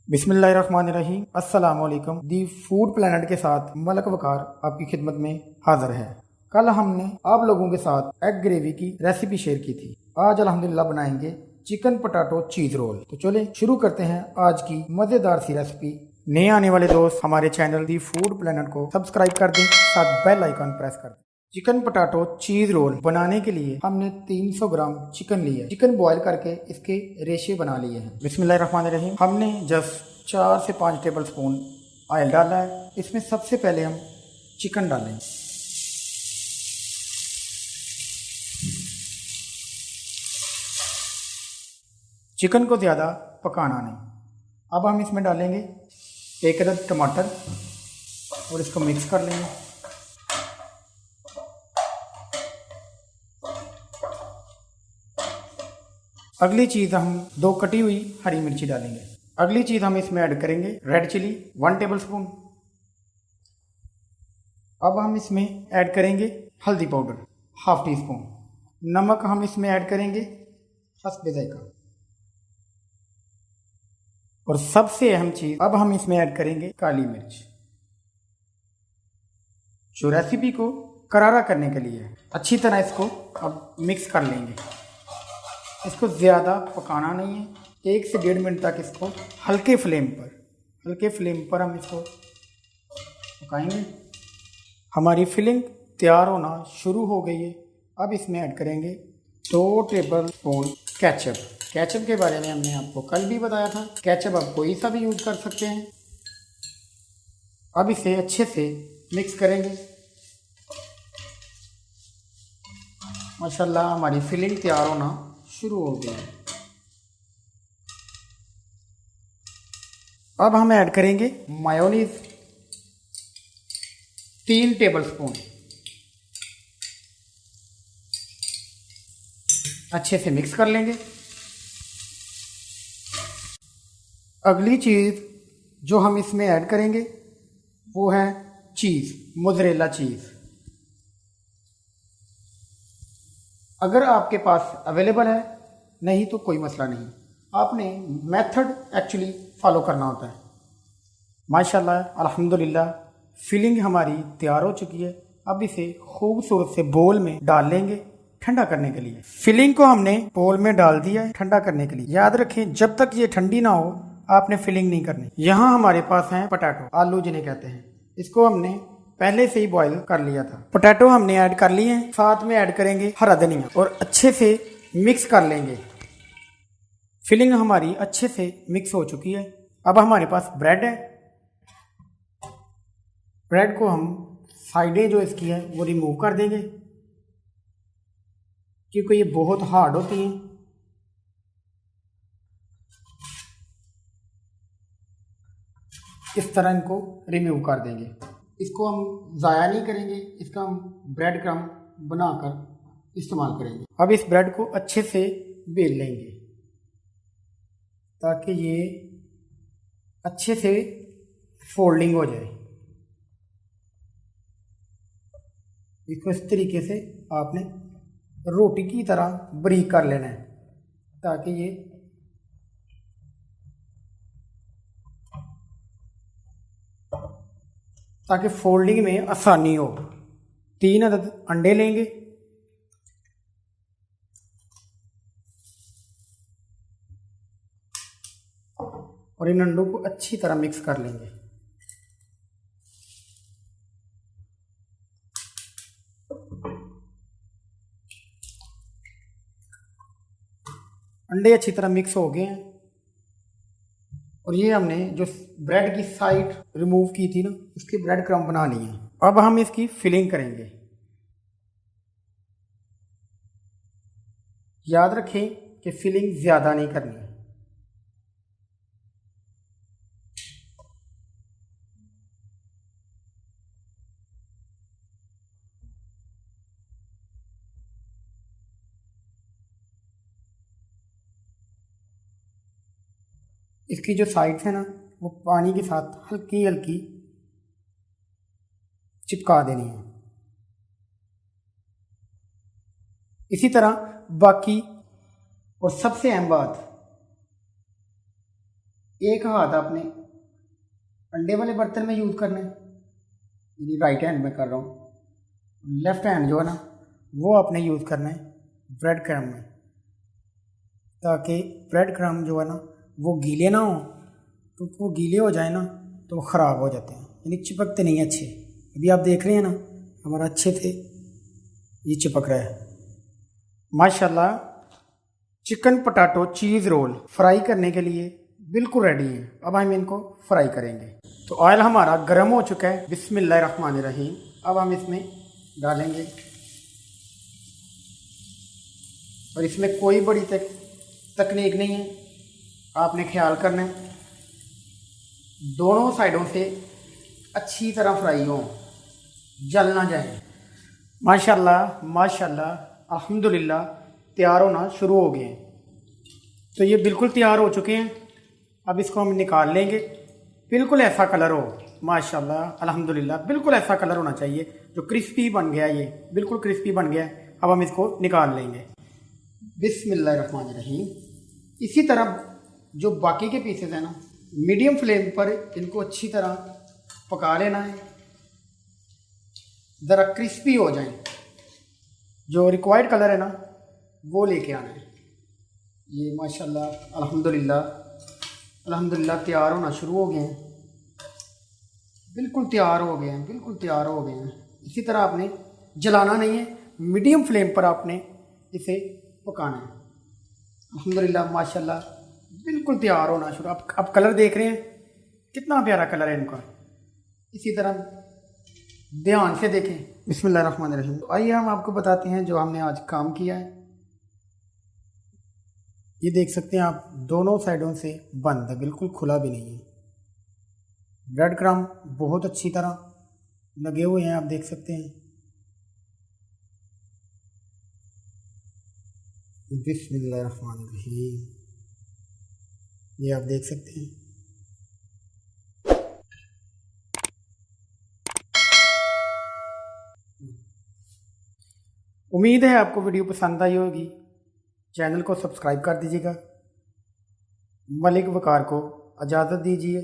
बिस्मिल्लाहिर्रहमानिर्रहीम। अस्सलाम वालेकुम। दी फूड प्लेनेट के साथ मलक वकार आपकी खिदमत में हाजिर है। कल हमने आप लोगों के साथ एग ग्रेवी की रेसिपी शेयर की थी। आज अल्हम्दुलिल्लाह बनाएंगे चिकन पोटैटो चीज रोल। तो चले शुरू करते हैं आज की मजेदार सी रेसिपी। नए आने वाले दोस्त हमारे चैनल दी फूड प्लेनेट को सब्सक्राइब कर दें, साथ बेल आइकन प्रेस कर दें। चिकन पोटैटो चीज रोल बनाने के लिए हमने 300 ग्राम चिकन लिया है। चिकन बॉईल करके इसके रेशे बना लिए हैं। बिस्मिल्लाहिर्रहमानिर्रहीम। हमने जस्ट 4 से 5 टेबल स्पून ऑयल डाला है। इसमें सबसे पहले हम चिकन डालेंगे। चिकन को ज़्यादा पकाना नहीं। अब हम इसमें डालेंगे 1 अदद टमाटर और इसको मिक्स कर लेंगे। अगली चीज़ हम 2 कटी हुई हरी मिर्ची डालेंगे। अगली चीज़ हम इसमें ऐड करेंगे रेड चिली 1 टेबल स्पून। अब हम इसमें ऐड करेंगे हल्दी पाउडर हाफ टी स्पून। नमक हम इसमें ऐड करेंगे हस्बे जायका। और सबसे अहम चीज़ अब हम इसमें ऐड करेंगे काली मिर्च, जो रेसिपी को करारा करने के लिए है। अच्छी तरह इसको अब मिक्स कर लेंगे। इसको ज़्यादा पकाना नहीं है। 1 से 1.5 मिनट तक इसको हल्के फ्लेम पर हम इसको पकाएंगे। हमारी फिलिंग तैयार होना शुरू हो गई है। अब इसमें ऐड करेंगे 2 टेबल स्पून केचप के बारे में हमने आपको कल भी बताया था। केचप आप कोई सा भी यूज़ कर सकते हैं। अब इसे अच्छे से मिक्स करेंगे। माशाल्लाह हमारी फिलिंग तैयार होना शुरू हो गई है। अब हम ऐड करेंगे मायोनीज 3 टेबल स्पून। अच्छे से मिक्स कर लेंगे। अगली चीज़ जो हम इसमें ऐड करेंगे वो है चीज़, मोज़रेला चीज़। अगर आपके पास अवेलेबल है, नहीं तो कोई मसला नहीं। आपने मेथड एक्चुअली फॉलो करना होता है। माशाल्लाह अल्हम्दुलिल्लाह फिलिंग हमारी तैयार हो चुकी है। अब इसे खूबसूरत से बोल में डाल लेंगे ठंडा करने के लिए। फिलिंग को हमने बोल में डाल दिया है ठंडा करने के लिए। याद रखें, जब तक ये ठंडी ना हो आपने फिलिंग नहीं करनी। यहाँ हमारे पास है पोटैटो, आलू जिन्हें कहते हैं। इसको हमने पहले से ही बॉईल कर लिया था। पोटैटो हमने ऐड कर लिए हैं। साथ में ऐड करेंगे हरा धनिया और अच्छे से मिक्स कर लेंगे। फिलिंग हमारी अच्छे से मिक्स हो चुकी है। अब हमारे पास ब्रेड है। ब्रेड को हम साइडें जो इसकी है वो रिमूव कर देंगे, क्योंकि ये बहुत हार्ड होती हैं। इस तरह इनको रिमूव कर देंगे। इसको हम ज़ाया नहीं करेंगे, इसका हम ब्रेड क्रम्ब बनाकर इस्तेमाल करेंगे। अब इस ब्रेड को अच्छे से बेल लेंगे ताकि ये अच्छे से फोल्डिंग हो जाए। इसको इस तरीके से आपने रोटी की तरह बारीक कर लेना है ताकि फोल्डिंग में आसानी हो। 3 अदद अंडे लेंगे। और इन अंडों को अच्छी तरह मिक्स कर लेंगे। अंडे अच्छी तरह मिक्स हो गए हैं। और ये हमने जो ब्रेड की साइड रिमूव की थी ना, उसकी ब्रेड क्रम्ब बना लिए हैं। अब हम इसकी फिलिंग करेंगे। याद रखें कि फिलिंग ज़्यादा नहीं करनी है। इसकी जो साइड्स है ना, वो पानी के साथ हल्की हल्की चिपका देनी है। इसी तरह बाकी। और सबसे अहम बात, एक हाथ आपने अंडे वाले बर्तन में यूज़ करना है, यानी राइट हैंड में कर रहा हूँ। लेफ़्ट हैंड जो है ना वो आपने यूज़ करना है ब्रेड क्रम्ब में, ताकि ब्रेड क्रम्ब जो है ना वो गीले ना हो, तो वो गीले हो जाए ना तो वो ख़राब हो जाते हैं, यानी चिपकते नहीं अच्छे। अभी आप देख रहे हैं ना हमारा अच्छे से ये चिपक रहा है माशाल्लाह। Chicken potato cheese roll fry करने के लिए बिल्कुल रेडी है। अब हम इनको फ्राई करेंगे। तो ऑयल हमारा गर्म हो चुका है। बिस्मिल्लाहिर्रहमानिर्रहीम। अब हम इसमें डालेंगे, और इसमें कोई बड़ी तकनीक नहीं है, आपने ख्याल करना है दोनों साइडों से अच्छी तरह फ्राई हो, जल ना जाए। माशाल्लाह माशाल्लाह अल्हम्दुलिल्लाह तैयार होना शुरू हो गए हैं। तो ये बिल्कुल तैयार हो चुके हैं। अब इसको हम निकाल लेंगे। बिल्कुल ऐसा कलर हो, माशाल्लाह अल्हम्दुलिल्लाह बिल्कुल ऐसा कलर होना चाहिए जो क्रिस्पी बन गया। ये बिल्कुल क्रिस्पी बन गया है। अब हम इसको निकाल लेंगे। बिस्मिल्लाहिर्रहमानिर्रहीम। इसी तरह जो बाकी के पीसेस हैं ना, मीडियम फ्लेम पर इनको अच्छी तरह पका लेना है, ज़रा क्रिस्पी हो जाए। जो रिक्वायर्ड कलर है ना वो लेके आना है। ये माशाल्लाह अल्हम्दुलिल्लाह अल्हम्दुलिल्लाह तैयार होना शुरू हो गए हैं। बिल्कुल तैयार हो गए हैं, बिल्कुल तैयार हो गए हैं। इसी तरह आपने जलाना नहीं है, मीडियम फ्लेम पर आपने इसे पकाना है। अल्हम्दुलिल्लाह माशाल्लाह बिल्कुल तैयार होना शुरू। अब कलर देख रहे हैं कितना प्यारा कलर है इनका। इसी तरह ध्यान से देखें। बिस्मिल्लाहिर्रहमानिर्रहीम। तो आइए हम आपको बताते हैं जो हमने आज काम किया है। ये देख सकते हैं आप, दोनों साइडों से बंद है, बिल्कुल खुला भी नहीं है। ब्रेड क्रम्ब बहुत अच्छी तरह लगे हुए हैं, आप देख सकते हैं। बिस्मिल्लाहिर्रहमानिर्रहीम। ये आप देख सकते हैं। उम्मीद है आपको वीडियो पसंद आई होगी। चैनल को सब्सक्राइब कर दीजिएगा। मलिक वकार को इजाज़त दीजिए।